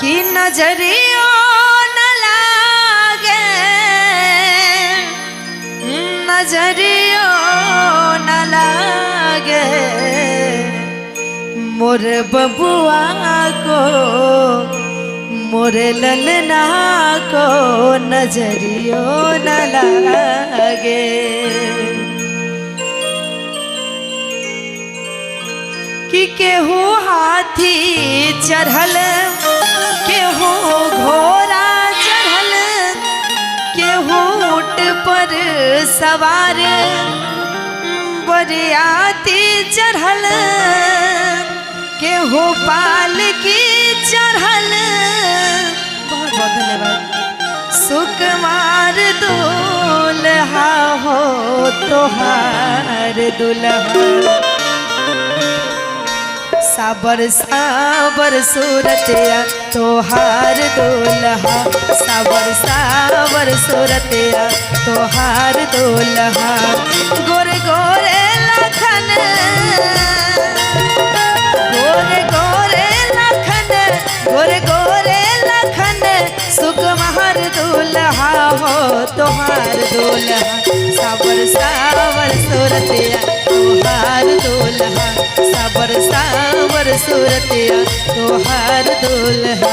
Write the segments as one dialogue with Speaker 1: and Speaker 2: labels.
Speaker 1: कि नजरियो न लागे नजरियो न लागे मोर बबुआ को मोर ललना को नजरियो न लागे। कि केहू हाथी चढ़ल केहू घोड़ा चढ़ल केहू ऊंट पर सवार बरियाती चढ़ल केहू पालकी चढ़ल। बहुत बहुत धन्यवाद। सुकुमार दूल्हा हो तोहार दुल्हा साबर साबर सूरतिया तोहार दुल्हा साबर साबर सूरतिया तोहार दुल्हा। गोरे गोरे लखन गोरे गोरे लखन गोरे गोरे लखन सुकुमार दूल्हा हो तोहार दुल्हा साबर साबर सूरतिया तोहार दुल्हा साबर साबर सूरतिया तोहार दुल्हा।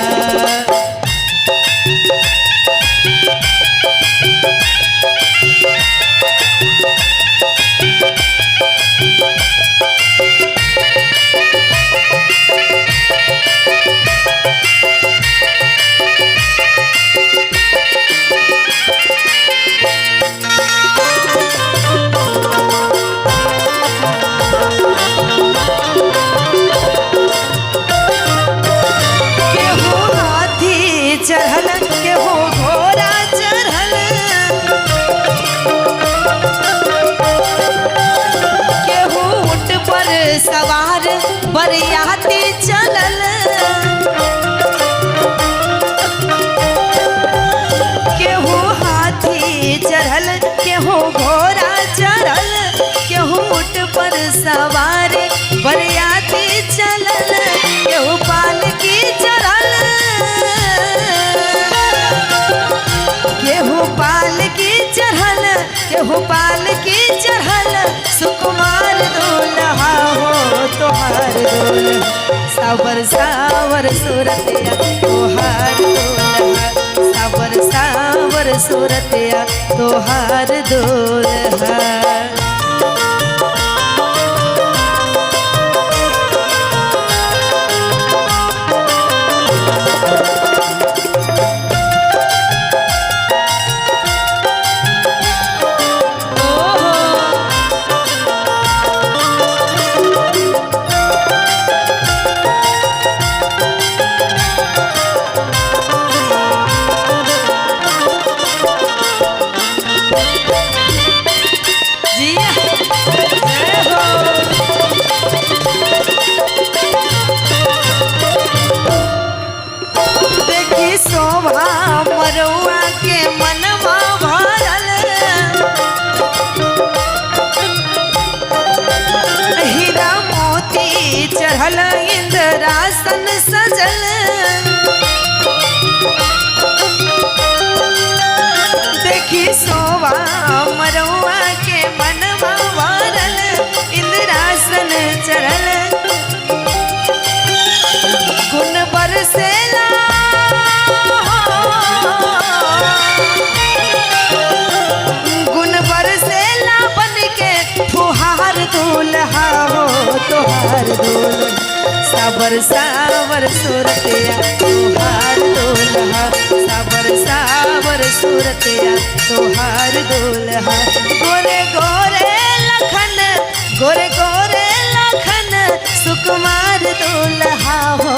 Speaker 1: चढ़ल केहू घोड़ा चढ़ल केहू ऊंट पर सवार बरियाती चलल केहू हाथी चढ़ल केहू घोड़ा चढ़ल केहू ऊंट पर सवार बरियाती चलल केहू पालकी चढ़ल केहू पालकी चढ़ल केहू पालकी चढ़ल सुकुमार दूल्हा हो तोहार दुल्हा साबर साबर सूरतिया तोहार दुल्हा साबर साबर सूरतिया तोहार दुल्हा। शोभा मरुआ के मनवा भरल हीरा मोती चढ़ल इंद्रासन सजल देखी शोभा मरुआ के मनवा भरल इंद्रासन चढ़ल गुण बरसेला गुण बरसेला बन के फुहार दूल्हा हो तोहार दुल्हा साबर साबर सूरतिया तोहार दुल्हा साबर साबर सूरतिया तोहार दुल्हा। गोरे गोरे लखन गोरे गोरे लखन सुकुमार दूल्हा हो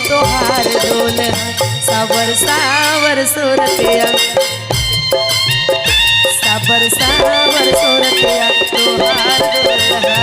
Speaker 1: तोहार दुल्हा साबर साबर सूरतिया साबर साबर सूरतिया तोहार दुल्हा।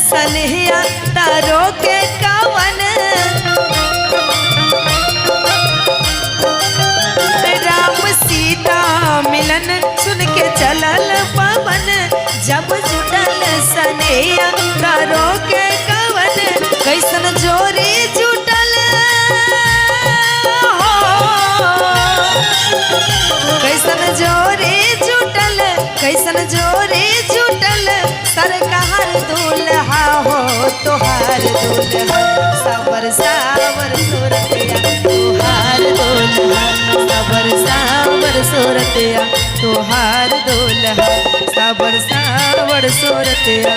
Speaker 1: सनहिया तारो के कवन राम सीता मिलन सुन के चलल पवन जब जुटल सनहिया तारो के कवन कैसन जोरी जुटल हो कैसन जोरी जुटल कैसन जोरी जुटल सरकार दूल्हा हो तोहार दूल्हा सावर सावर सूरतिया तोहार दूल्हा सावर सावर सूरतिया तोहार दूल्हा सावर सावर सूरतिया